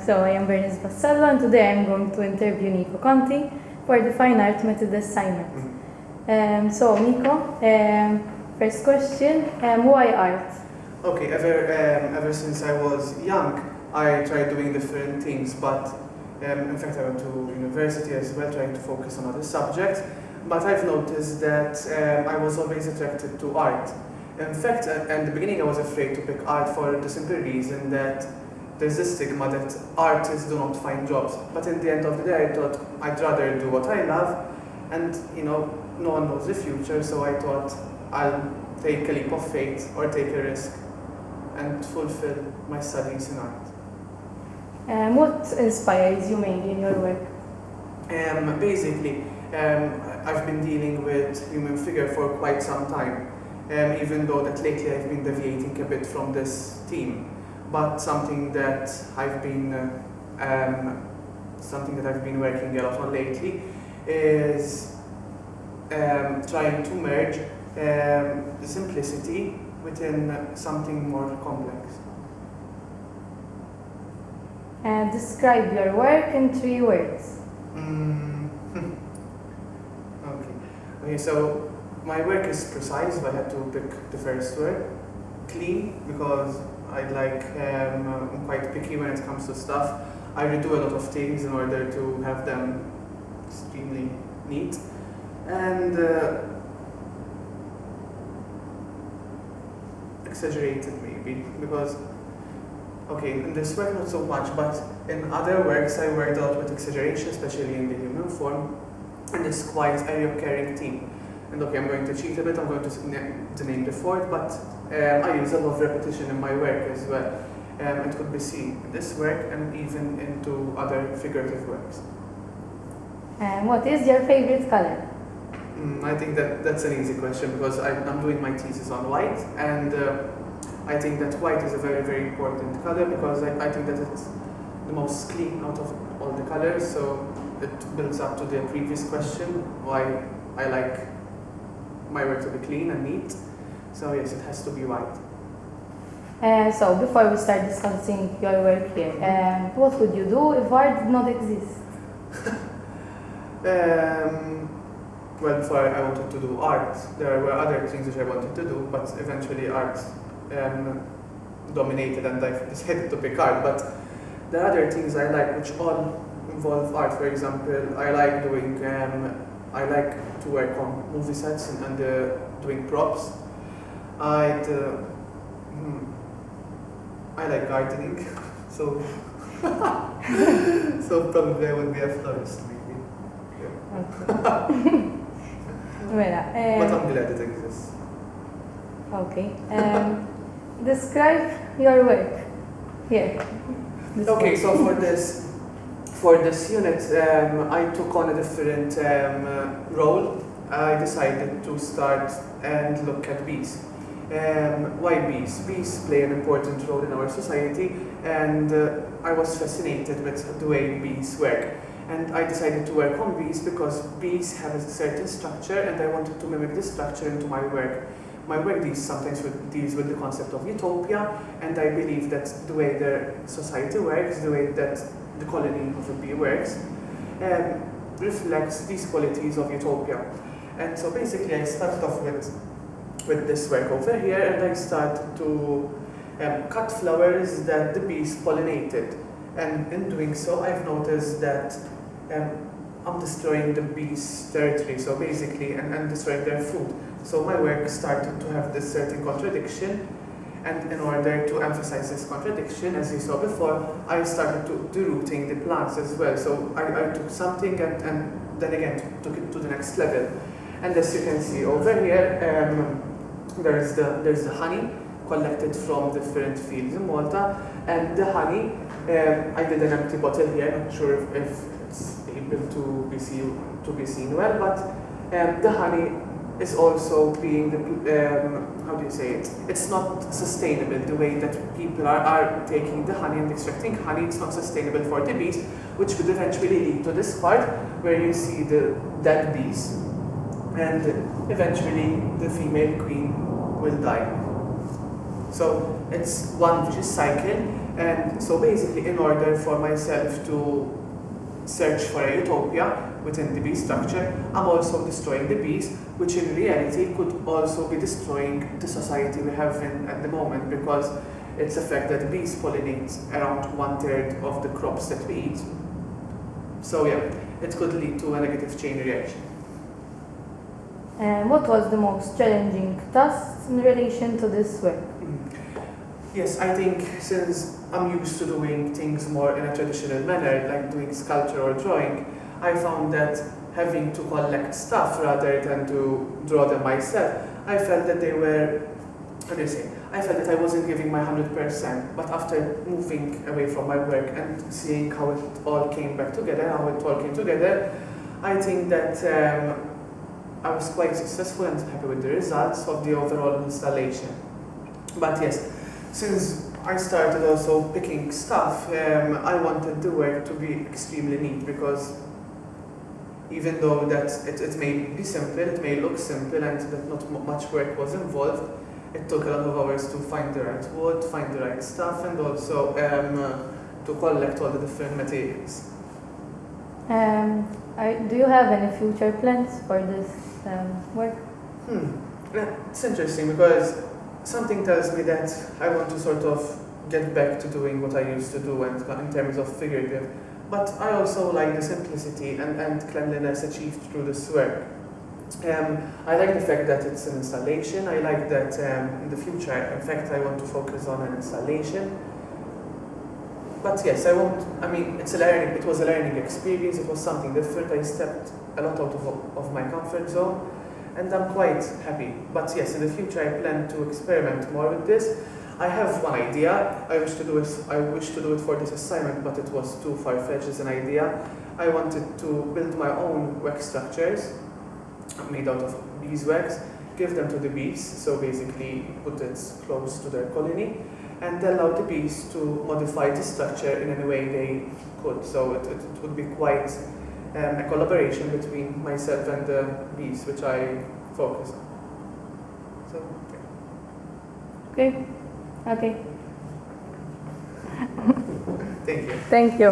So I am Bernice Vassallo, and today I'm going to interview Nico Conti for the Fine Art Method assignment. So Nico, first question, why art? Okay, ever since I was young, I tried doing different things, but in fact I went to university as well, trying to focus on other subjects. But I've noticed that I was always attracted to art. In fact, at the beginning I was afraid to pick art for the simple reason that there's this stigma that artists do not find jobs. But in the end of the day, I thought I'd rather do what I love, and no one knows the future, so I thought I'll take a leap of faith or take a risk and fulfill my studies in art. What inspires you mainly in your work? Basically, I've been dealing with human figure for quite some time, even though that lately I've been deviating a bit from this theme. But something that I've been working a lot on lately is trying to merge the simplicity within something more complex. Describe your work in 3 words. Okay, so my work is precise. If I had to pick the first word, clean, because I'm quite picky when it comes to stuff. I redo a lot of things in order to have them extremely neat. And exaggerated maybe, because okay, in this work not so much, but in other works I worked out with exaggeration, especially in the human form, and it's quite a recurring theme. And okay, I'm going to cheat a bit, I'm going to name the fourth, but I use a lot of repetition in my work as well. It could be seen in this work and even into other figurative works. What is your favorite color? I think that's an easy question, because I'm doing my thesis on white, and I think that white is a very, very important color, because I think that it's the most clean out of all the colors, so it builds up to the previous question, why I like my work to be clean and neat. So yes, it has to be white. So before we start discussing your work here, what would you do if art did not exist? Well, before I wanted to do art, there were other things which I wanted to do, but eventually art dominated and I decided to pick art. But there are other things I like which all involve art. For example, I like to work on movie sets and doing props. I like gardening, so so probably I would be a florist maybe. Yeah. Okay. But I'm glad it exists. Okay. Describe your work here. Okay, so for this unit, I took on a different role. I decided to start and look at bees. Why bees? Bees play an important role in our society, and I was fascinated with the way bees work. And I decided to work on bees because bees have a certain structure, and I wanted to mimic this structure into my work. My work sometimes deals with the concept of utopia, and I believe that the way the society works, the way that the colony of a bee works, reflects these qualities of utopia. And so basically I started off with this work over here, and I started to cut flowers that the bees pollinated. And in doing so, I've noticed that I'm destroying the bees' territory, so basically, and destroying their food. So my work started to have this certain contradiction, and in order to emphasize this contradiction, as you saw before, I started to derooting the plants as well. So I took something and then again took it to the next level. And as you can see over here, there's the honey collected from different fields in Malta, and the honey, I did an empty bottle here, not sure if it's able to be seen well, but the honey is also being, how do you say it? It's not sustainable the way that people are taking the honey and extracting honey. It's not sustainable for the bees, which could eventually lead to this part where you see the dead bees, and eventually the female queen will die. So it's one vicious cycle, And so basically, in order for myself to search for a utopia within the bee structure, I'm also destroying the bees, which in reality could also be destroying the society we have at the moment, because it's a fact that bees pollinate around 1/3 of the crops that we eat. So yeah, it could lead to a negative chain reaction. What was the most challenging task in relation to this work? Yes, I think since I'm used to doing things more in a traditional manner, like doing sculpture or drawing, I found that having to collect stuff rather than to draw them myself, I felt that they were, how do you say, I felt that I wasn't giving my 100%, but after moving away from my work and seeing how it all came back together, how it all came together, I think that I was quite successful and happy with the results of the overall installation. But yes, since I started also picking stuff, I wanted the work to be extremely neat, because even though that it may be simple, it may look simple and that not much work was involved, it took a lot of hours to find the right wood, find the right stuff, and also to collect all the different materials. Do you have any future plans for this work? Yeah, it's interesting because something tells me that I want to sort of get back to doing what I used to do and in terms of figurative. But I also like the simplicity and cleanliness achieved through this work. I like the fact that it's an installation. I like that in the future, in fact, I want to focus on an installation. But yes, it was a learning experience. It was something different. I stepped a lot out of my comfort zone, and I'm quite happy. But yes, in the future, I plan to experiment more with this. I have one idea. I wish to do it for this assignment, but it was too far-fetched as an idea. I wanted to build my own wax structures made out of beeswax, give them to the bees, so basically put it close to their colony, and allow the bees to modify the structure in any way they could. So it would be quite a collaboration between myself and the bees, which I focus on. So, Okay. Okay. thank you. Thank you.